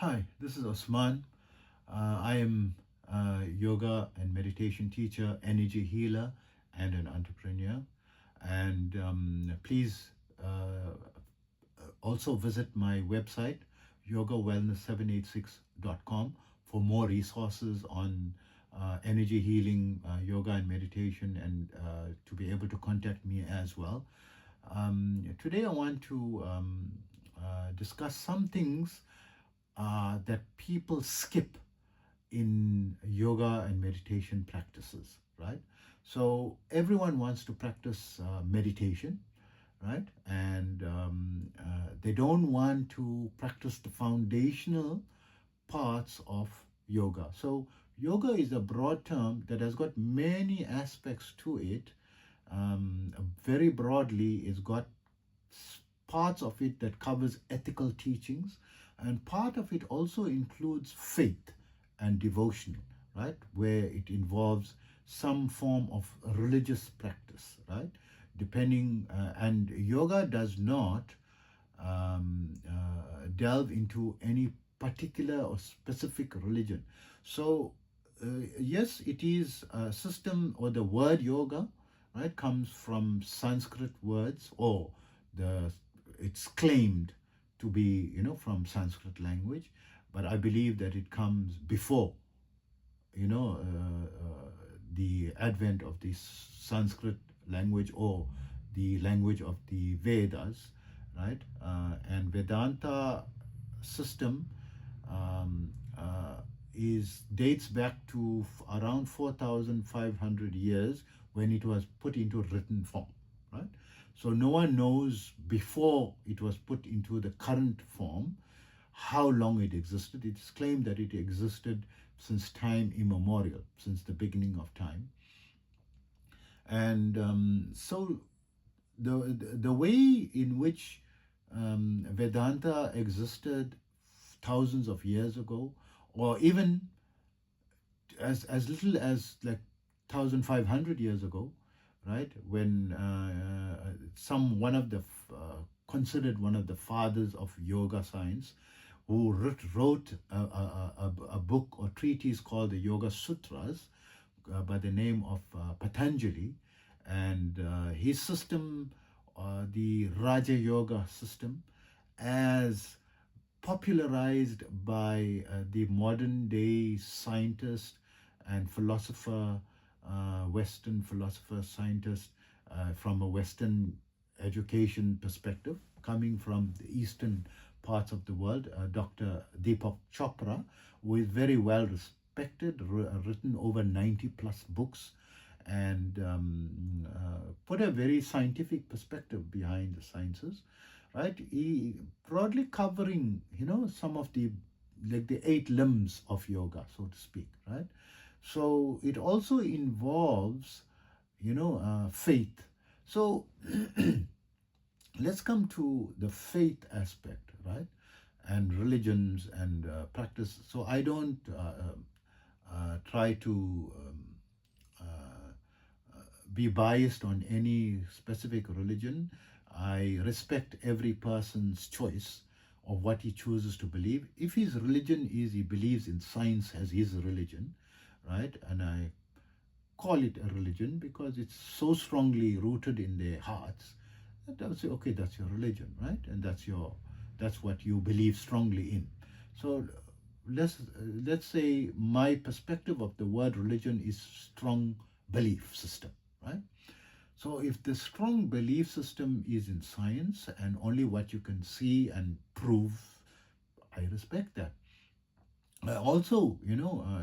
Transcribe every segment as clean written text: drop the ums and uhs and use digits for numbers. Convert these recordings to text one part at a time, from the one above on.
Hi, this is Osman. I am a yoga and meditation teacher, energy healer, and an entrepreneur. And please also visit my website, yogawellness786.com, for more resources on energy healing, yoga, and meditation, and to be able to contact me as well. Today, I want to discuss some things that people skip in yoga and meditation practices, right? So everyone wants to practice meditation, right? And they don't want to practice the foundational parts of yoga. So yoga is a broad term that has got many aspects to it. Very broadly, it's got parts of it that covers ethical teachings, and part of it also includes faith and devotion, right, where it involves some form of religious practice, right, depending and yoga does not delve into any particular or specific religion. So yes, it is a system, or the word yoga, right, comes from Sanskrit words, or the it's claimed to be, from Sanskrit language, but I believe that it comes before, the advent of the Sanskrit language, or the language of the Vedas, right? And Vedanta system um, is dates back to around 4,500 years, when it was put into written form, right? So no one knows before it was put into the current form how long it existed. It is claimed that it existed since time immemorial, since the beginning of time. And so the way in which Vedanta existed thousands of years ago, or even as little as like 1,500 years ago, right? When some one of the considered one of the fathers of yoga science, who wrote a book or treatise called the Yoga Sutras by the name of Patanjali, and his system, the Raja Yoga system, as popularized by the modern day scientist and philosopher, Western philosopher, scientist, from a Western education perspective, coming from the Eastern parts of the world, Dr. Deepak Chopra, who is very well respected, written over 90 plus books, and put a very scientific perspective behind the sciences, right? He broadly covering, some of the, like the eight limbs of yoga, so to speak, right? So it also involves, faith. So let's come to the faith aspect, right? And religions and practice. So I don't try to be biased on any specific religion. I respect every person's choice of what he chooses to believe. If his religion is he believes in science as his religion, right? And I call it a religion because it's so strongly rooted in their hearts that I would say, okay, that's your religion, right? And that's what you believe strongly in. So let's say my perspective of the word religion is strong belief system, right? So if the strong belief system is in science and only what you can see and prove, I respect that. I also,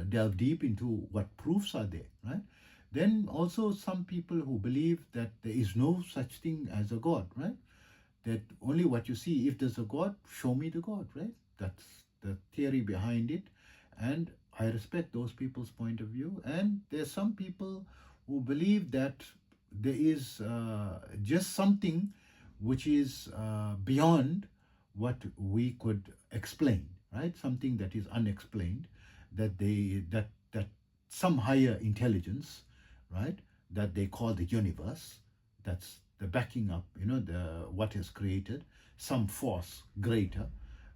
delve deep into what proofs are there, right? Then also some people who believe that there is no such thing as a God, right? That only what you see. If there's a God, show me the God, right? That's the theory behind it. And I respect those people's point of view. And there's some people who believe that there is just something which is beyond what we could explain, right? Something that is unexplained, that some higher intelligence, right, that they call the universe, that's the backing up, the what is created, some force greater,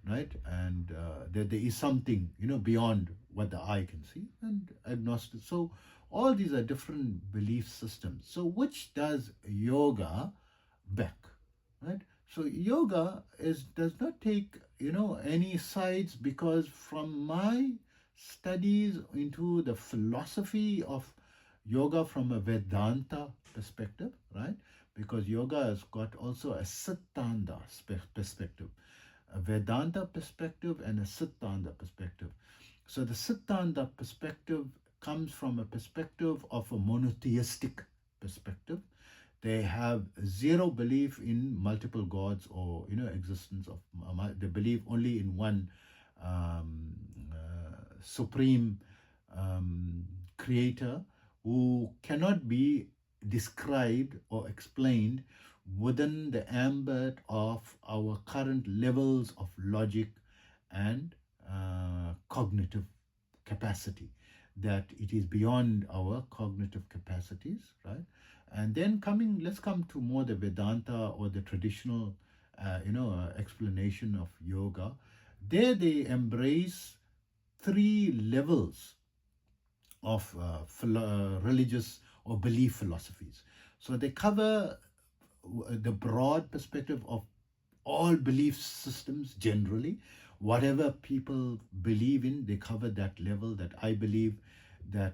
right? And that there is something, beyond what the eye can see, and agnostic. So all these are different belief systems. So which does yoga back, right? So yoga does not take, any sides, because from my studies into the philosophy of yoga from a Vedanta perspective, right? Because yoga has got also a Siddhanta perspective, a Vedanta perspective and a Siddhanta perspective. So the Siddhanta perspective comes from a perspective of a monotheistic perspective. They have zero belief in multiple gods, or existence of. They believe only in one um, supreme um, creator, who cannot be described or explained within the ambit of our current levels of logic and cognitive capacity, that it is beyond our cognitive capacities, right? And then let's come to more the Vedanta, or the traditional explanation of yoga. There they embrace three levels of religious or belief philosophies. So they cover the broad perspective of all belief systems generally. Whatever people believe in, they cover that level, that I believe that,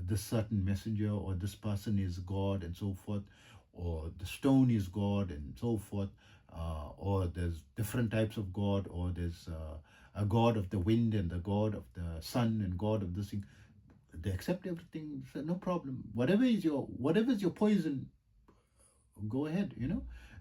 this certain messenger or this person is God and so forth, or the stone is God and so forth, or there's different types of God, or there's a God of the wind and the God of the sun and God of this thing. They accept everything, so no problem. Whatever is your poison, go ahead,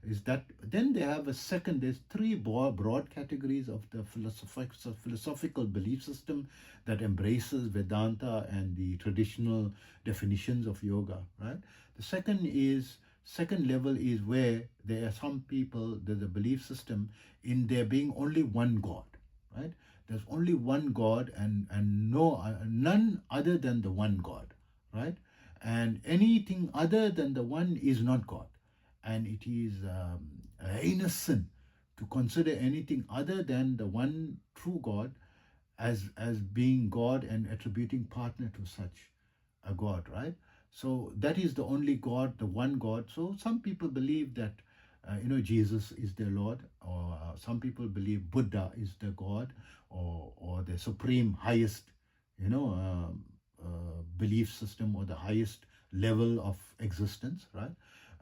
is that. Then they have a second, there's three broad categories of the philosophical belief system that embraces Vedanta and the traditional definitions of yoga, right? The second level is where there are some people, there's a belief system in there being only one God, right? There's only one God, and none other than the one God, right? And anything other than the one is not God, and it is a heinous sin to consider anything other than the one true God as being God, and attributing partner to such a God, right? So that is the only God, the one God. So some people believe that Jesus is their Lord, or some people believe Buddha is the God, or the supreme highest belief system, or the highest level of existence, right?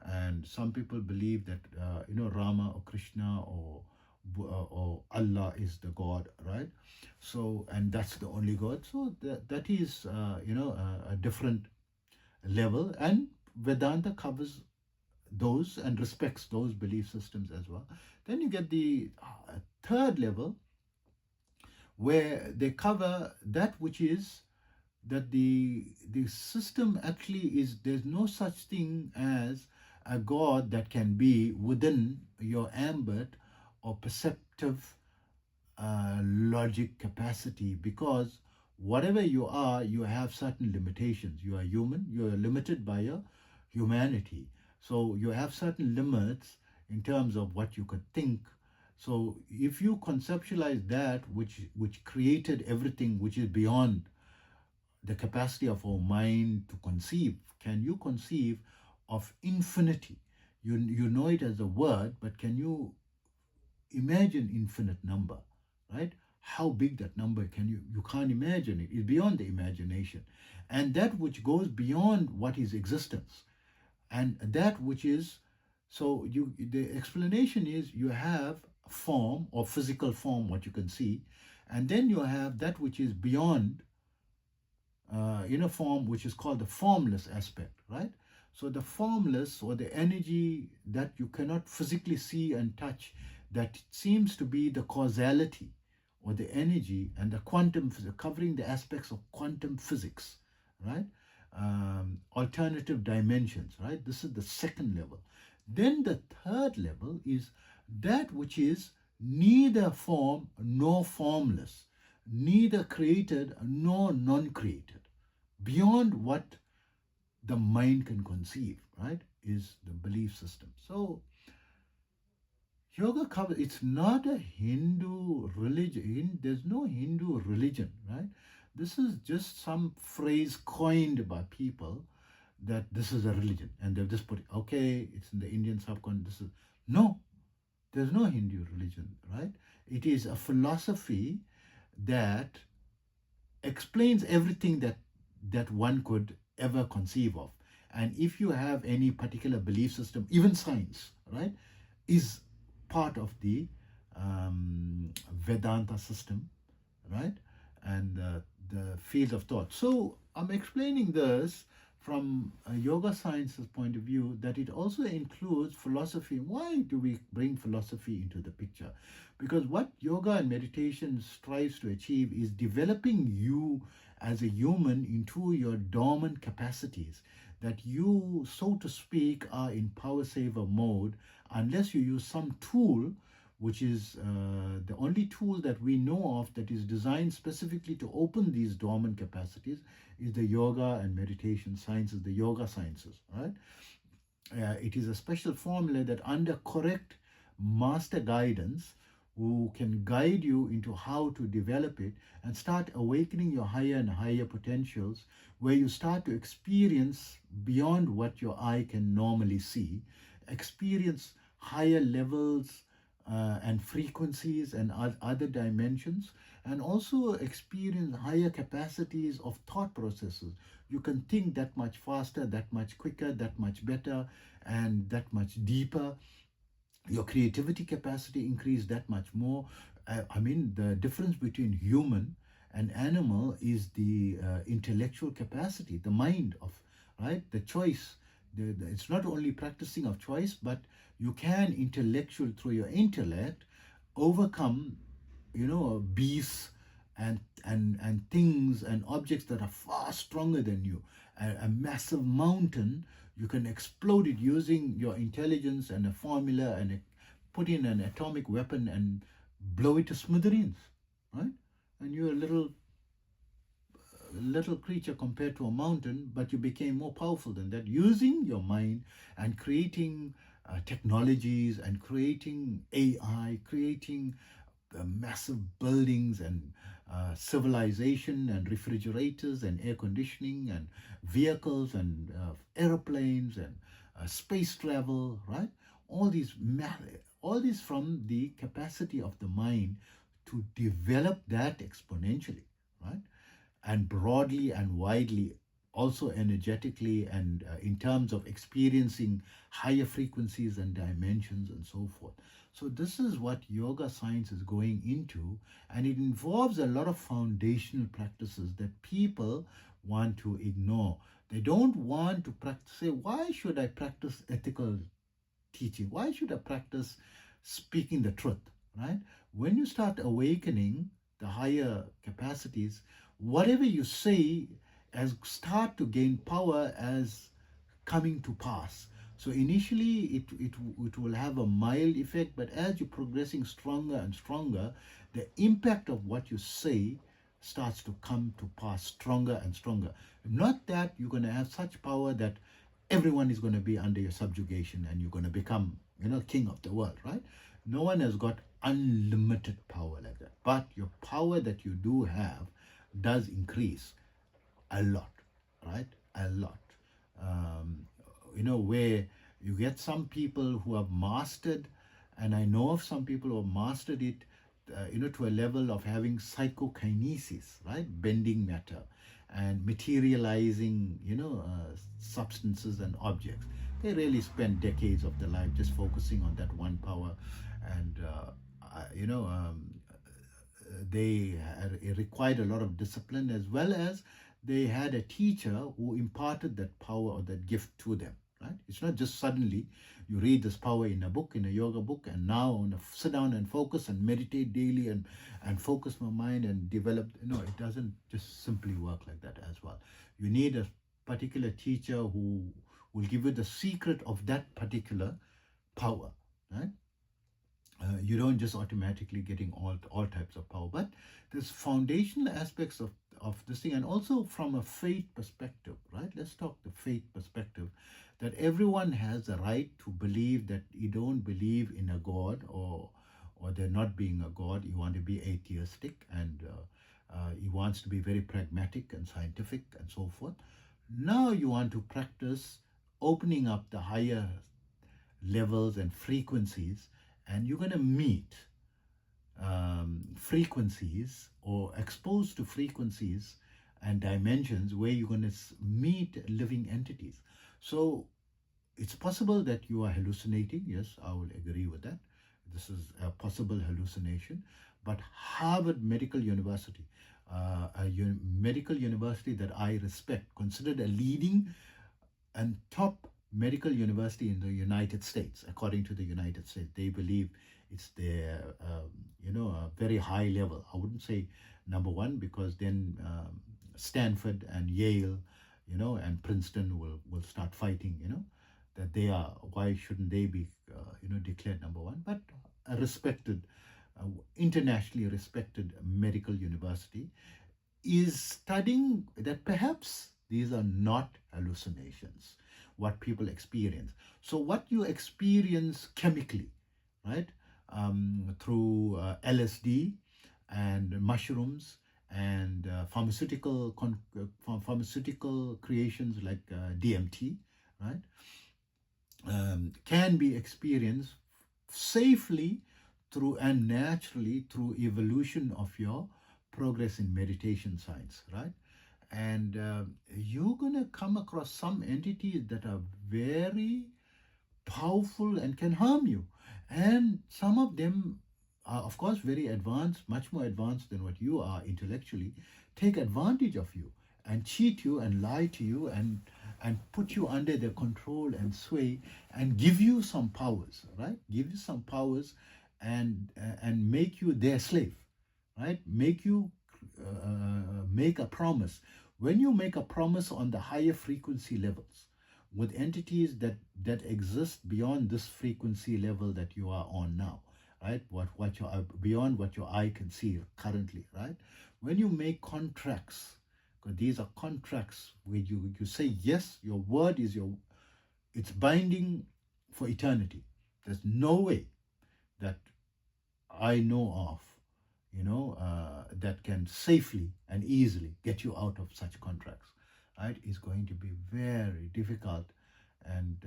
And some people believe that Rama or Krishna, or Allah is the God, right? So, and that's the only God. So that is a different level, and Vedanta covers those and respects those belief systems as well. Then you get the third level, where they cover that which is that the system actually is, there's no such thing as a God that can be within your ambit or perceptive logic capacity, because whatever you are, you have certain limitations. You are human, you are limited by your humanity, so you have certain limits in terms of what you could think. So if you conceptualize that which created everything, which is beyond the capacity of our mind to conceive, can you conceive of infinity? You know it as a word, but can you imagine infinite number, right? How big that number, you can't imagine it. It's beyond the imagination. And that which goes beyond what is existence, and that which is, so the explanation is, you have form, or physical form, what you can see, and then you have that which is beyond form, which is called the formless aspect, right? So the formless, or the energy that you cannot physically see and touch, that seems to be the causality, or the energy, and the quantum physics, covering the aspects of quantum physics, right? Alternative dimensions, right? This is the second level. Then the third level is that which is neither form nor formless, neither created nor non-created, beyond what the mind can conceive, right? Is the belief system. So Yoga covers, it's not a Hindu religion. There's no Hindu religion, right? This is just some phrase coined by people that this is a religion. And they've just put, okay, it's in the Indian subcontinent. This is, no, there's no Hindu religion, right? It is a philosophy that explains everything that one could ever conceive of. And if you have any particular belief system, even science, right, is part of the Vedanta system, right, and the field of thought. So I'm explaining this from a yoga science's point of view, that it also includes philosophy. Why do we bring philosophy into the picture? Because what yoga and meditation strives to achieve is developing you as a human into your dormant capacities, that you, so to speak, are in power saver mode unless you use some tool, which is the only tool that we know of that is designed specifically to open these dormant capacities, is the yoga and meditation sciences, the yoga sciences, right? It is a special formula that, under correct master guidance, who can guide you into how to develop it and start awakening your higher and higher potentials, where you start to experience beyond what your eye can normally see, experience higher levels and frequencies and other dimensions, and also experience higher capacities of thought processes. You can think that much faster, that much quicker, that much better, and that much deeper. Your creativity capacity increase that much more. I mean, the difference between human and animal is the intellectual capacity, the mind of, right, the choice. It's not only practicing of choice, but you can intellectual, through your intellect, overcome, beasts and things and objects that are far stronger than you. A massive mountain, you can explode it using your intelligence and a formula, and put in an atomic weapon and blow it to smithereens, right? And you're a little creature compared to a mountain, but you became more powerful than that using your mind and creating technologies and creating AI, creating massive buildings and civilization and refrigerators and air conditioning and vehicles and aeroplanes and space travel, right? All these all this from the capacity of the mind to develop that exponentially, right? And broadly and widely, also energetically, and in terms of experiencing higher frequencies and dimensions and so forth. So this is what yoga science is going into, and it involves a lot of foundational practices that people want to ignore. They don't want to practice, say, why should I practice ethical teaching? Why should I practice speaking the truth, right? When you start awakening the higher capacities, whatever you say as start to gain power as coming to pass. So initially it will have a mild effect, but as you're progressing stronger and stronger, the impact of what you say starts to come to pass stronger and stronger. Not that you're going to have such power that everyone is going to be under your subjugation and you're going to become, king of the world, right? No one has got unlimited power like that. But your power that you do have does increase a lot, right? A lot. Where you get some people who have mastered, and I know of some people who have mastered it, to a level of having psychokinesis, right? Bending matter and materializing, substances and objects. They really spend decades of their life just focusing on that one power, and they it required a lot of discipline, as well as they had a teacher who imparted that power or that gift to them, right? It's not just suddenly you read this power in a book, in a yoga book, and now I'm gonna sit down and focus and meditate daily and focus my mind and develop. No, it doesn't just simply work like that as well. You need a particular teacher who will give you the secret of that particular power, right? You don't just automatically getting all types of power, but there's foundational aspects of this thing, and also from a faith perspective, right? Let's talk the faith perspective, that everyone has the right to believe that you don't believe in a god, or there not being a god. You want to be atheistic, and he wants to be very pragmatic and scientific and so forth. Now you want to practice opening up the higher levels and frequencies, and you're going to meet frequencies or exposed to frequencies and dimensions where you're going to meet living entities. So it's possible that you are hallucinating. Yes, I will agree with that. This is a possible hallucination. But Harvard Medical University, medical university that I respect, considered a leading and top medical university in the United States, according to the United States. They believe it's their, a very high level. I wouldn't say number one, because then Stanford and Yale, and Princeton will start fighting, that they are, why shouldn't they be, declared number one? But a respected, internationally respected medical university is studying that perhaps these are not hallucinations, what people experience. So what you experience chemically, right, through LSD and mushrooms and pharmaceutical creations like DMT, right, can be experienced safely through and naturally through evolution of your progress in meditation science, right? And you're going to come across some entities that are very powerful and can harm you. And some of them are, of course, very advanced, much more advanced than what you are intellectually, take advantage of you and cheat you and lie to you and put you under their control and sway and give you some powers, right? Give you some powers and make you their slave, right? Make you make a promise. When you make a promise on the higher frequency levels with entities that exist beyond this frequency level that you are on now, right? What you are beyond what your eye can see currently, right? When you make contracts, because these are contracts where you say yes, your word is it's binding for eternity. There's no way that I know of, that can safely and easily get you out of such contracts, right? Is going to be very difficult and,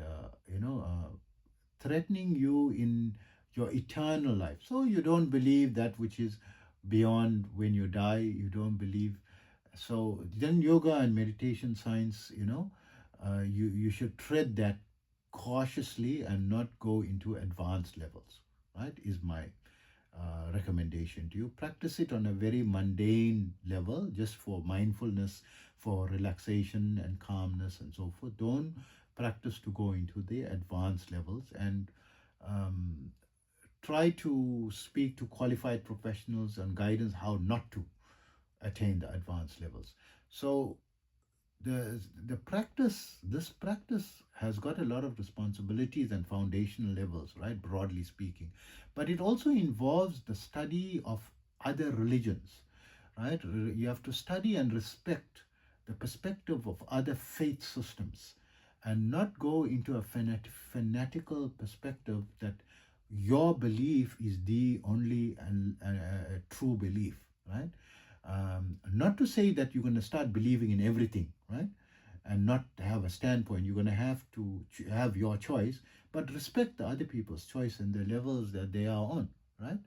threatening you in your eternal life. So you don't believe that which is beyond when you die. You don't believe. So then yoga and meditation science, you should tread that cautiously and not go into advanced levels, right? Is my recommendation to you. Practice it on a very mundane level, just for mindfulness, for relaxation and calmness and so forth. Don't practice to go into the advanced levels, and try to speak to qualified professionals and guidance how not to attain the advanced levels. So this practice has got a lot of responsibilities and foundational levels, right, broadly speaking, but it also involves the study of other religions, right? You have to study and respect the perspective of other faith systems, and not go into a fanatical perspective that your belief is the only true belief, right? Not to say that you're going to start believing in everything, right? And not have a standpoint. You're going to have to have your choice, but respect the other people's choice and the levels that they are on, right?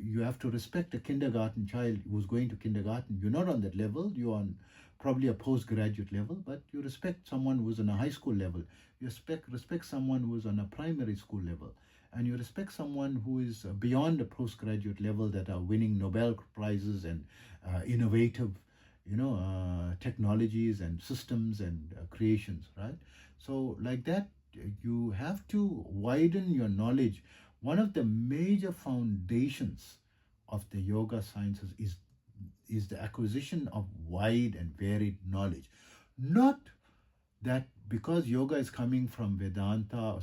You have to respect a kindergarten child who's going to kindergarten. You're not on that level. You're on probably a postgraduate level, but you respect someone who's on a high school level. You respect someone who's on a primary school level, and you respect someone who is beyond the postgraduate level, that are winning Nobel prizes and innovative, technologies and systems and creations, right? So like that, you have to widen your knowledge. One of the major foundations of the yoga sciences is the acquisition of wide and varied knowledge. Not that because yoga is coming from Vedanta,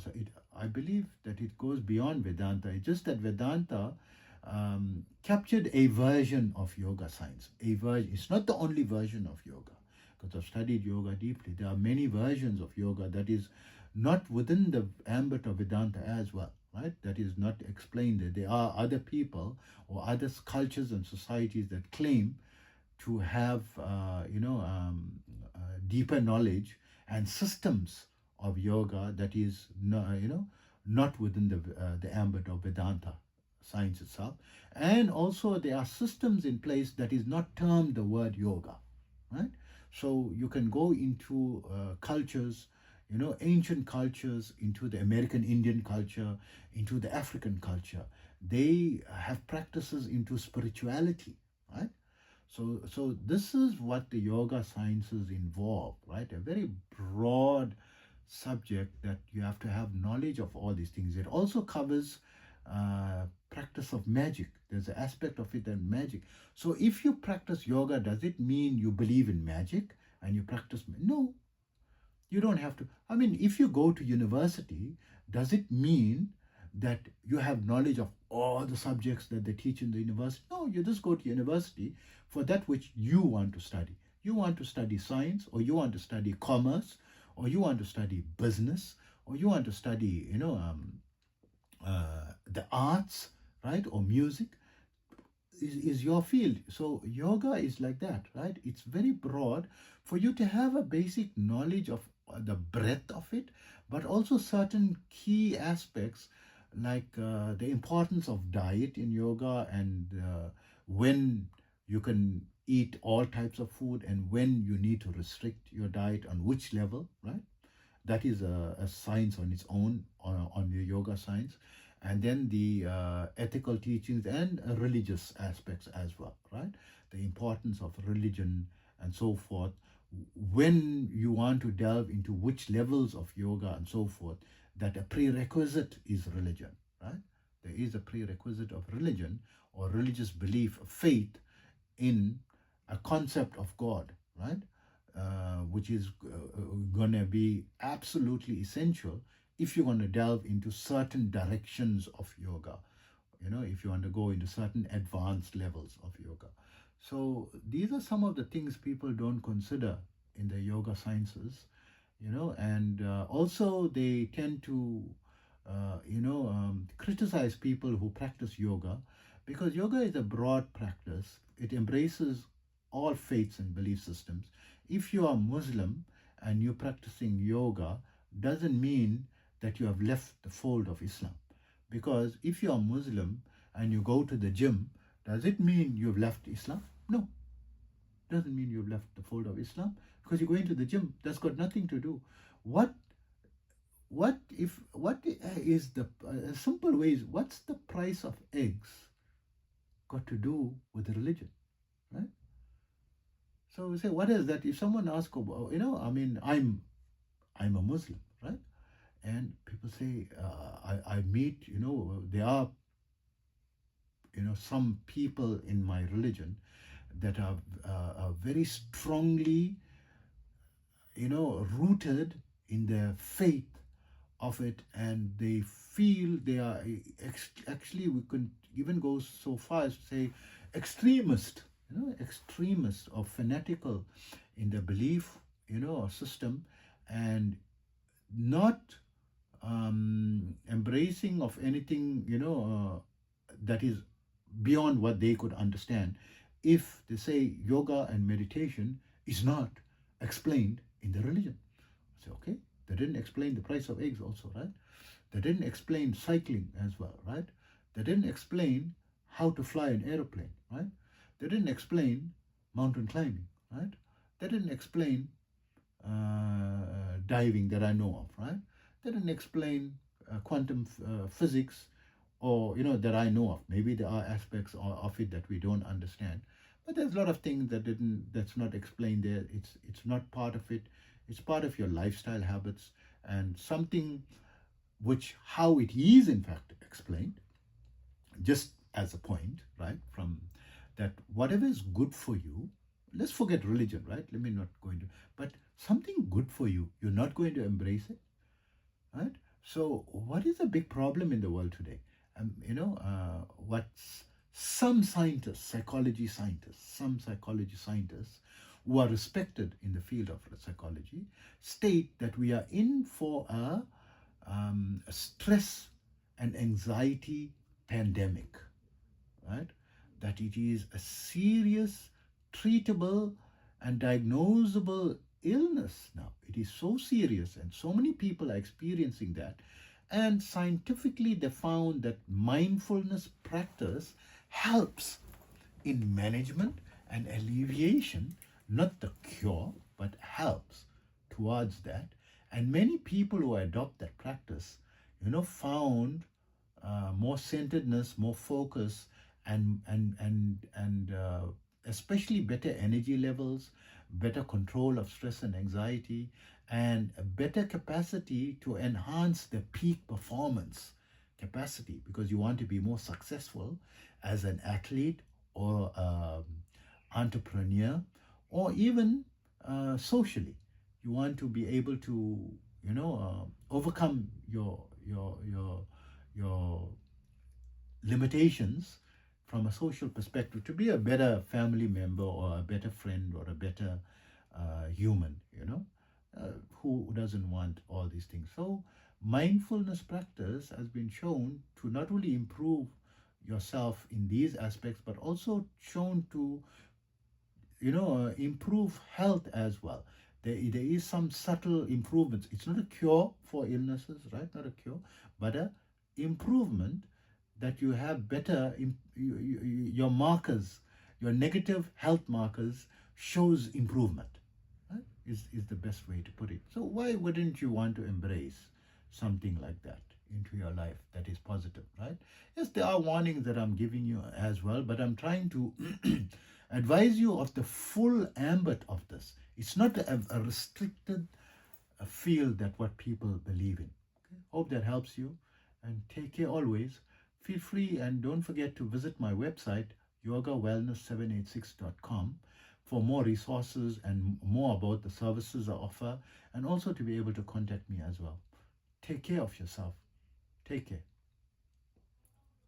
I believe that it goes beyond Vedanta. It's just that Vedanta captured a version of yoga science. A version. It's not the only version of yoga, because I've studied yoga deeply. There are many versions of yoga that is not within the ambit of Vedanta as well, right? That is not explained there. There are other people or other cultures and societies that claim to have, deeper knowledge and systems of yoga that is, not within the ambit of Vedanta science itself. And also there are systems in place that is not termed the word yoga, right? So you can go into cultures, ancient cultures, into the American Indian culture, into the African culture. They have practices into spirituality, right? So this is what the yoga sciences involve, right? A very broad subject that you have to have knowledge of all these things. It also covers practice of magic. There's an aspect of it and magic. So if you practice yoga, does it mean you believe in magic and you practice? No, you don't have to. I mean, if you go to university, does it mean that you have knowledge of all the subjects that they teach in the university? No, you just go to university for that which you want to study. You want to study science, or you want to study commerce, or you want to study business, or you want to study, the arts, right, or music. Is your field. So yoga is like that, right? It's very broad for you to have a basic knowledge of the breadth of it, but also certain key aspects like the importance of diet in yoga, and when you can eat all types of food and when you need to restrict your diet, on which level, right? That is a science on its own, on the yoga science. And then the ethical teachings and religious aspects as well, right? The importance of religion and so forth. When you want to delve into which levels of yoga and so forth, that a prerequisite is religion, right? There is a prerequisite of religion or religious belief, faith in a concept of God, right? Which is going to be absolutely essential if you want to delve into certain directions of yoga, if you want to go into certain advanced levels of yoga. So these are some of the things people don't consider in the yoga sciences, and also they tend to, criticize people who practice yoga, because yoga is a broad practice. It embraces all faiths and belief systems. If you are Muslim and you're practicing yoga, doesn't mean that you have left the fold of Islam. Because if you are Muslim and you go to the gym, does it mean you've left Islam? No, doesn't mean you've left the fold of Islam, because you're going to the gym. That's got nothing to do. What is the simple ways? What's the price of eggs got to do with religion, right? So we say, what is that? If someone asks about, I'm a Muslim, right? And people say, I meet, there are, some people in my religion that are very strongly, rooted in their faith of it, and they feel they are actually, we could even go so far as to say extremist, extremist or fanatical in their belief, or system, and not embracing of anything, that is beyond what they could understand. If they say yoga and meditation is not explained in the religion, I say, okay, they didn't explain the price of eggs also, right? They didn't explain cycling as well, right? They didn't explain how to fly an aeroplane, right? They didn't explain mountain climbing, right? They didn't explain diving that I know of, right? They didn't explain quantum physics, or that I know of. Maybe there are aspects of it that we don't understand, but there's a lot of things that's not explained there. It's not part of it. It's part of your lifestyle habits, and something which, how it is in fact explained, just as a point, right? From that, whatever is good for you, let's forget religion, right? Let me not go into, but something good for you, you're not going to embrace it, right? So, what is a big problem in the world today? What's some scientists, some psychology scientists who are respected in the field of psychology state that we are in for a stress and anxiety pandemic, right? That it is a serious, treatable, and diagnosable illness now. It is so serious, and so many people are experiencing that. And scientifically, they found that mindfulness practice helps in management and alleviation, not the cure, but helps towards that. And many people who adopt that practice, found more centeredness, more focus, and especially better energy levels, better control of stress and anxiety, and a better capacity to enhance the peak performance capacity, because you want to be more successful as an athlete or entrepreneur, or even socially. You want to be able to, overcome your limitations from a social perspective, to be a better family member or a better friend or a better human, who doesn't want all these things. So mindfulness practice has been shown to not only improve yourself in these aspects, but also shown to improve health as well. There is some subtle improvements. It's not a cure for illnesses, right? Not a cure, but a improvement, that you have better your markers, your negative health markers shows improvement, right? Is the best way to put it. So why wouldn't you want to embrace something like that into your life that is positive, right? Yes, there are warnings that I'm giving you as well, but I'm trying to advise you of the full ambit of this. It's not a restricted field that what people believe in. Okay? Hope that helps you, and take care always. Feel free, and don't forget to visit my website, yogawellness786.com, for more resources and more about the services I offer, and also to be able to contact me as well. Take care of yourself. Take care.